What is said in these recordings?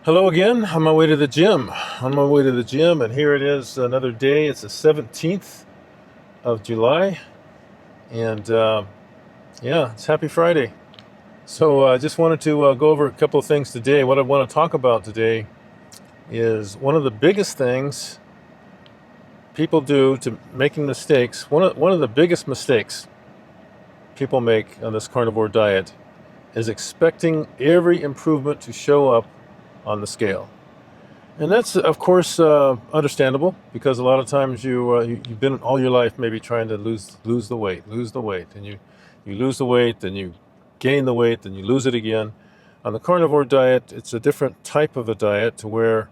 Hello again. On my way to the gym. And here it is, another day. It's the 17th of July, and yeah, it's Happy Friday. So I just wanted to go over a couple of things today. What I want to talk about today is one of the biggest things people do to making mistakes. One of the biggest mistakes people make on this carnivore diet is expecting every improvement to show up on the scale. And that's, of course, understandable, because a lot of times you've been all your life maybe trying to lose the weight, and you lose the weight, then you gain the weight, then you lose it again. On the carnivore diet, it's a different type of a diet to where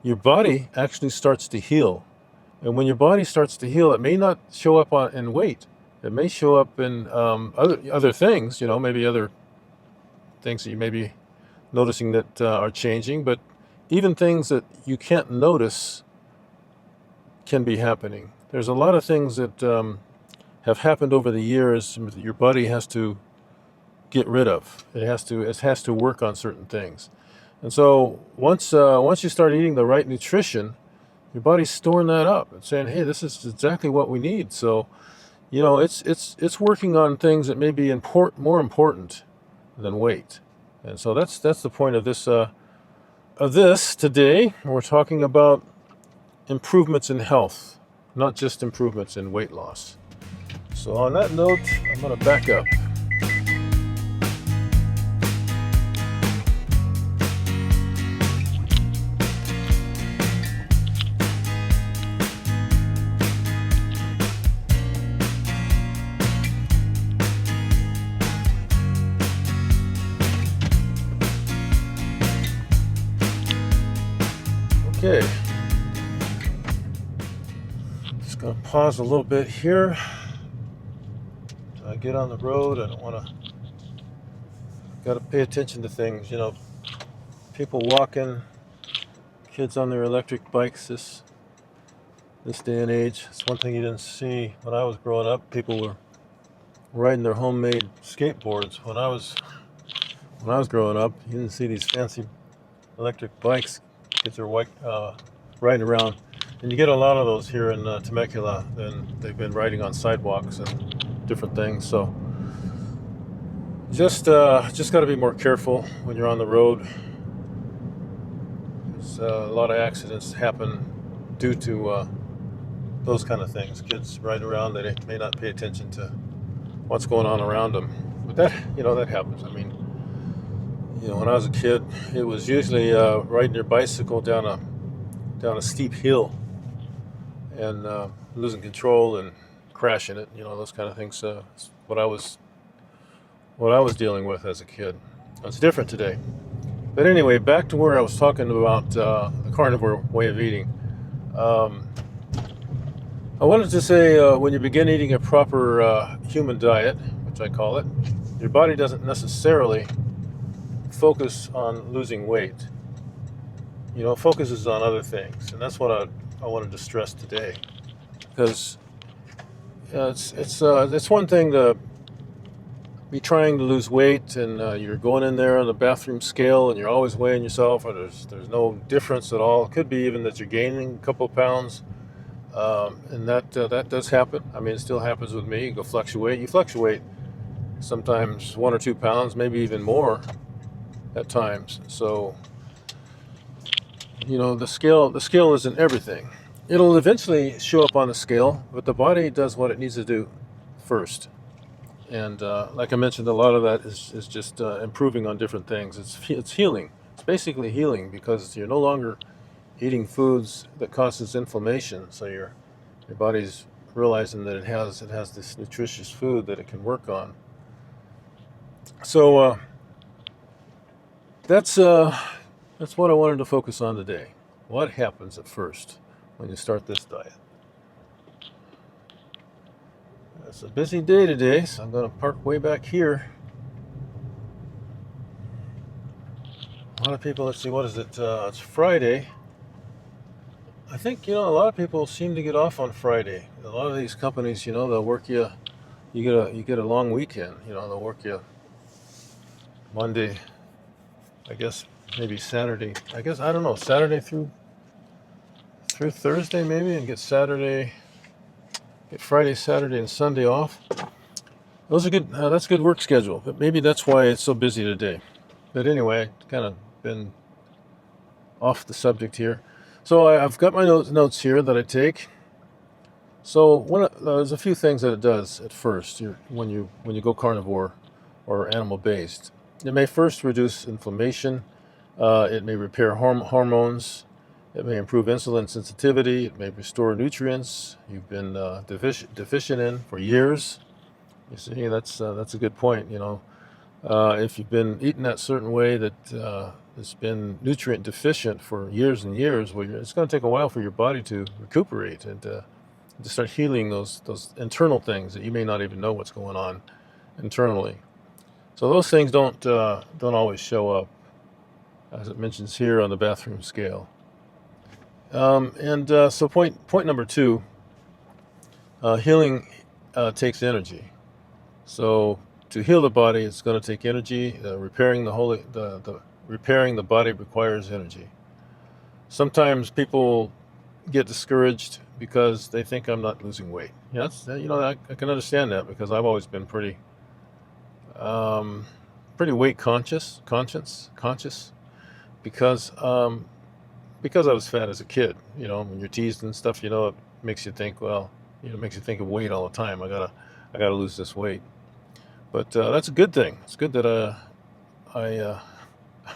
your body actually starts to heal. And when your body starts to heal, it may not show up in weight. It may show up in other things, maybe other things that you may be noticing that are changing, but even things that you can't notice can be happening. There's a lot of things that have happened over the years that your body has to get rid of. It has to work on certain things. And so once you start eating the right nutrition, your body's storing that up and saying, "Hey, this is exactly what we need." So, it's working on things that may be more important than weight. And so that's the point of this today. We're talking about improvements in health, not just improvements in weight loss. So on that note, I'm going to back up. Okay. Just going to pause a little bit here. I get on the road. I don't want to. Got to pay attention to things. People walking, kids on their electric bikes. This day and age, it's one thing you didn't see when I was growing up. People were riding their homemade skateboards. When I was growing up, you didn't see these fancy electric bikes. Kids are riding around, and you get a lot of those here in Temecula. And they've been riding on sidewalks and different things. So just got to be more careful when you're on the road. There's a lot of accidents happen due to those kind of things. Kids riding around, they may not pay attention to what's going on around them. But that happens. I mean, when I was a kid, it was usually riding your bicycle down a steep hill and losing control and crashing it. Those kind of things. What I was dealing with as a kid. It's different today. But anyway, back to where I was talking about the carnivore way of eating. I wanted to say, when you begin eating a proper human diet, which I call it, your body doesn't necessarily focus on losing weight. It focuses on other things, and that's what I wanted to stress today. Because it's one thing to be trying to lose weight, and you're going in there on the bathroom scale, and you're always weighing yourself, or there's no difference at all. It could be even that you're gaining a couple of pounds, and that does happen. I mean, it still happens with me. You fluctuate sometimes 1 or 2 pounds, maybe even more at times. So the scale isn't everything. It'll eventually show up on the scale, but the body does what it needs to do first. And like I mentioned, a lot of that is just improving on different things. It's healing. It's basically healing, because you're no longer eating foods that causes inflammation. So your body's realizing that it has this nutritious food that it can work on. So that's what I wanted to focus on today. What happens at first when you start this diet? It's a busy day today, so I'm going to park way back here. A lot of people, let's see, what is it? It's Friday. I think, a lot of people seem to get off on Friday. A lot of these companies, they'll work you get a long weekend. They'll work you Monday, I guess maybe Saturday. I guess I don't know, Saturday through Thursday maybe, and get Friday, Saturday, and Sunday off. Those are good. That's a good work schedule. But maybe that's why it's so busy today. But anyway, kind of been off the subject here. So I've got my notes here that I take. So there's a few things that it does at first. When you go carnivore or animal based, it may first reduce inflammation. It may repair hormones. It may improve insulin sensitivity. It may restore nutrients you've been deficient in for years. You see, that's a good point. If you've been eating that certain way that has been nutrient deficient for years and years, well, it's going to take a while for your body to recuperate and to start healing those internal things that you may not even know what's going on internally. So those things don't always show up, as it mentions here on the bathroom scale. So point number 2, healing takes energy. So to heal the body, it's going to take energy. Repairing the body requires energy. Sometimes people get discouraged because they think I'm not losing weight. Yes, I can understand that, because I've always been pretty weight conscious, because I was fat as a kid. When you're teased and stuff, it makes you think, makes you think of weight all the time. I gotta lose this weight. But that's a good thing. It's good that I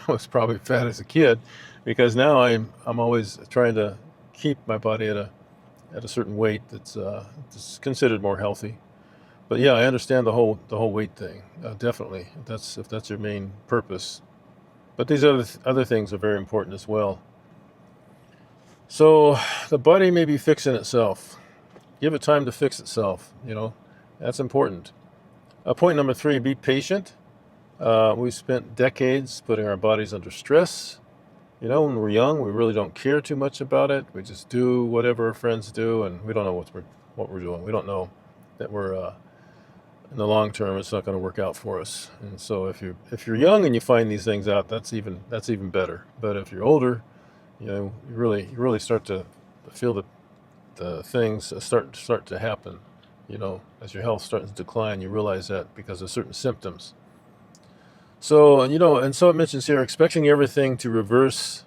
was probably fat as a kid, because now I'm always trying to keep my body at a certain weight that's considered more healthy. But yeah, I understand the whole weight thing, definitely. If that's your main purpose. But these other things are very important as well. So the body may be fixing itself. Give it time to fix itself. That's important. Point number 3, be patient. We've spent decades putting our bodies under stress. When we're young, we really don't care too much about it. We just do whatever our friends do, and we don't know what we're doing. We don't know that we're in the long term, it's not going to work out for us. And so if you're young and you find these things out, that's even better. But if you're older, you really start to feel the things start to happen. As your health starts to decline, you realize that because of certain symptoms. So, and so it mentions here, expecting everything to reverse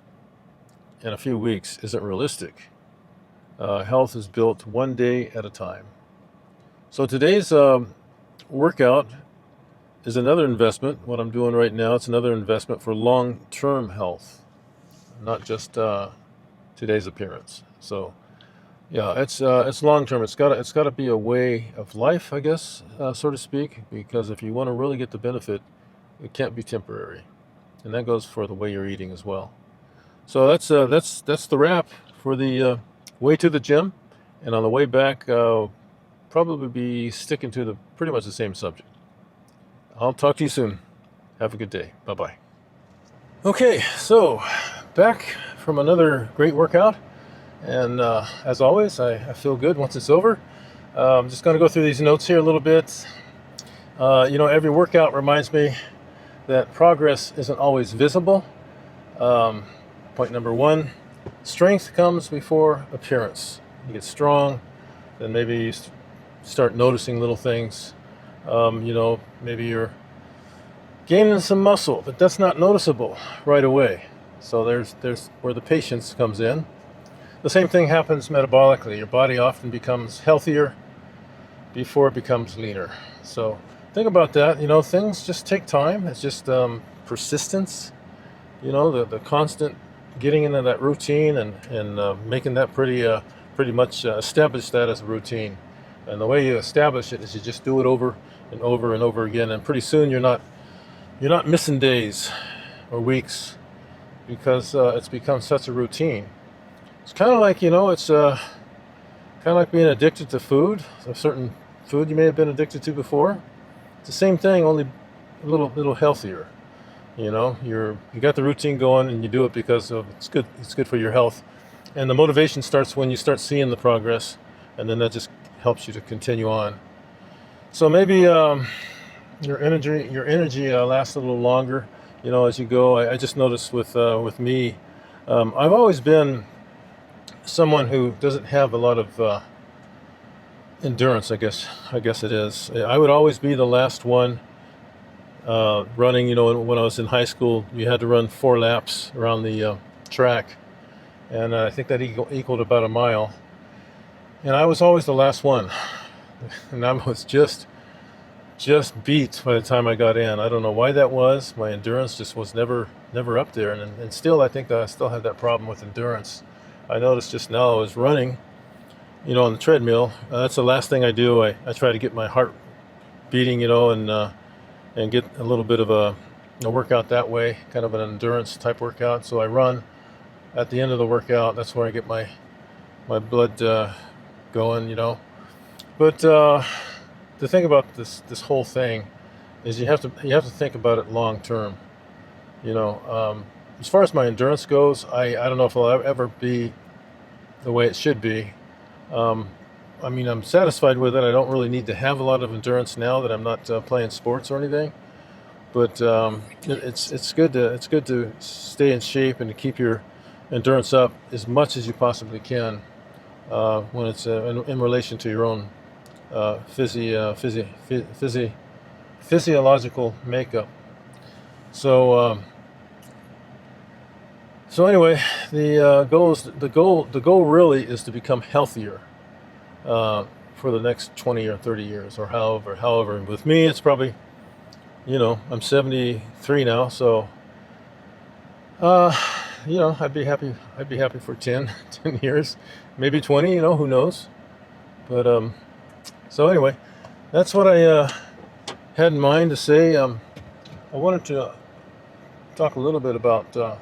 in a few weeks isn't realistic. Health is built one day at a time. So today's workout is another investment. What I'm doing right now, it's another investment for long-term health, not just today's appearance. So, yeah, it's long-term. It's got to be a way of life, I guess, so to speak. Because if you want to really get the benefit, it can't be temporary, and that goes for the way you're eating as well. So that's the wrap for the way to the gym, and on the way back, probably be sticking to pretty much the same subject. I'll talk to you soon. Have a good day. Bye-bye. Okay, so back from another great workout, and as always, I feel good once it's over. I'm just going to go through these notes here a little bit. Every workout reminds me that progress isn't always visible. Point number 1, strength comes before appearance. You get strong, then maybe you start noticing little things. Maybe you're gaining some muscle, but that's not noticeable right away. So there's where the patience comes in. The same thing happens metabolically. Your body often becomes healthier before it becomes leaner. So think about that. Things just take time. It's just persistence. The constant getting into that routine and making that pretty much establish that as a routine. And the way you establish it is you just do it over and over and over again. And pretty soon you're not missing days or weeks, because it's become such a routine. It's kind of like, it's kind of like being addicted to food, a certain food you may have been addicted to before. It's the same thing, only a little healthier. You got the routine going, and you do it because it's good for your health. And the motivation starts when you start seeing the progress, and then that just helps you to continue on. So maybe your energy lasts a little longer. as you go. I just noticed with me, I've always been someone who doesn't have a lot of endurance. I guess it is. I would always be the last one running. When I was in high school, you had to run 4 laps around the track, and I think that equaled about a mile. And I was always the last one, and I was just beat by the time I got in. I don't know why that was. My endurance just was never up there, and still I think that I still have that problem with endurance. I noticed just now I was running, on the treadmill. That's the last thing I do. I try to get my heart beating, and get a little bit of a workout that way, kind of an endurance type workout. So I run at the end of the workout. That's where I get my blood going, But the thing about this whole thing is you have to think about it long term. As far as my endurance goes, I don't know if I'll ever be the way it should be. I'm satisfied with it. I don't really need to have a lot of endurance now that I'm not playing sports or anything. But it's good to stay in shape and to keep your endurance up as much as you possibly can when it's in relation to your own physiological makeup. So anyway, the goal really is to become healthier for the next 20 or 30 years, or however. And with me, it's probably, I'm 73 now, so I'd be happy for 10 years, maybe 20. Who knows? But so anyway, that's what I had in mind to say. I wanted to talk a little bit about the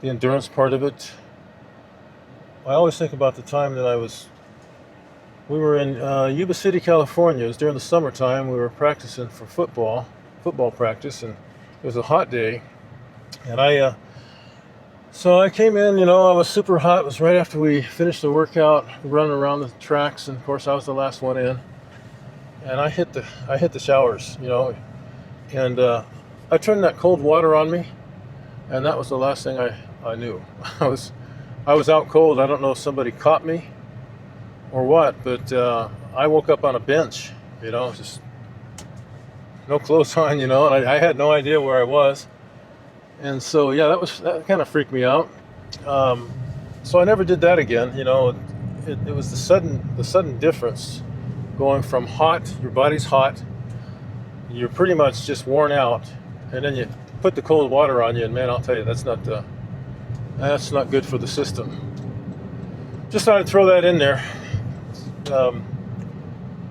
endurance part of it. I always think about the time that we were in Yuba City, California. It was during the summertime. We were practicing for football practice, and it was a hot day. And so I came in, I was super hot. It was right after we finished the workout, running around the tracks, and of course I was the last one in. And I hit the showers, and I turned that cold water on me, and that was the last thing I knew. I was out cold. I don't know if somebody caught me or what, but I woke up on a bench, just no clothes on, and I had no idea where I was. And so, yeah, that kind of freaked me out. So I never did that again. It was the sudden difference going from hot, your body's hot, you're pretty much just worn out, and then you put the cold water on you, and man, I'll tell you, that's not good for the system. Just thought I'd throw that in there.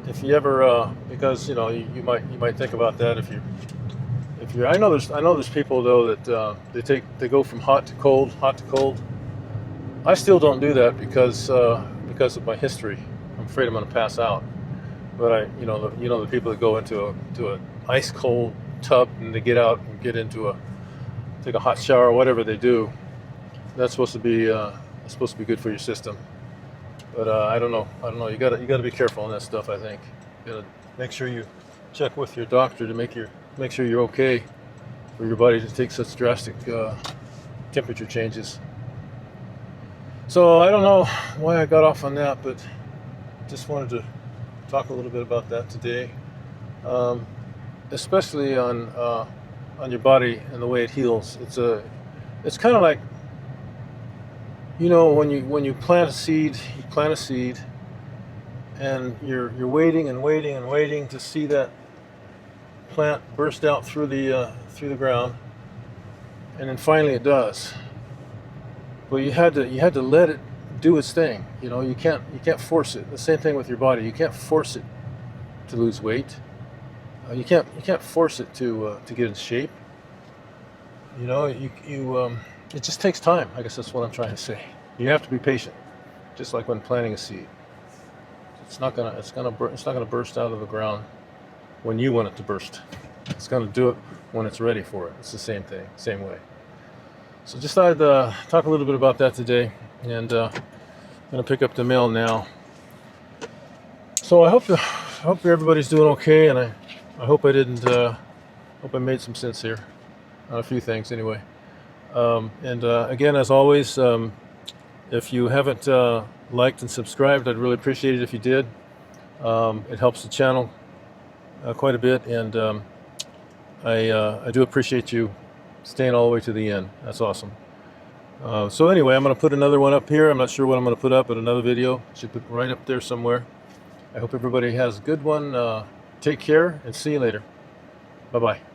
If you ever, because you might think about that if you're. I know there's people though that they go from hot to cold. I still don't do that because of my history. I'm afraid I'm going to pass out. But the people that go into a ice cold tub and they get out and take a hot shower or whatever they do, that's supposed to be good for your system. But I don't know. You got to be careful on that stuff. I think you got to make sure you check with your doctor to make sure you're okay for your body to take such drastic temperature changes. So I don't know why I got off on that, but just wanted to talk a little bit about that today, especially on your body and the way it heals. It's kind of like, when you plant a seed, and you're waiting to see that plant burst out through the ground, and then finally it does. Well, you had to let it do its thing. You can't force it. The same thing with your body. You can't force it to lose weight. You can't force it to get in shape. It just takes time. I guess that's what I'm trying to say. You have to be patient, just like when planting a seed. It's not gonna burst out of the ground when you want it to burst. It's gonna do it when it's ready for it. It's the same thing, same way. So just thought I'd talk a little bit about that today, and I'm gonna pick up the mail now. So I hope everybody's doing okay, and I hope I made some sense here. on a few things anyway. And again, as always, if you haven't liked and subscribed, I'd really appreciate it if you did. It helps the channel quite a bit, and I do appreciate you staying all the way to the end. That's awesome. So anyway, I'm going to put another one up here. I'm not sure what I'm going to put up, but another video. Should put right up there somewhere. I hope everybody has a good one. Take care, and see you later. Bye-bye.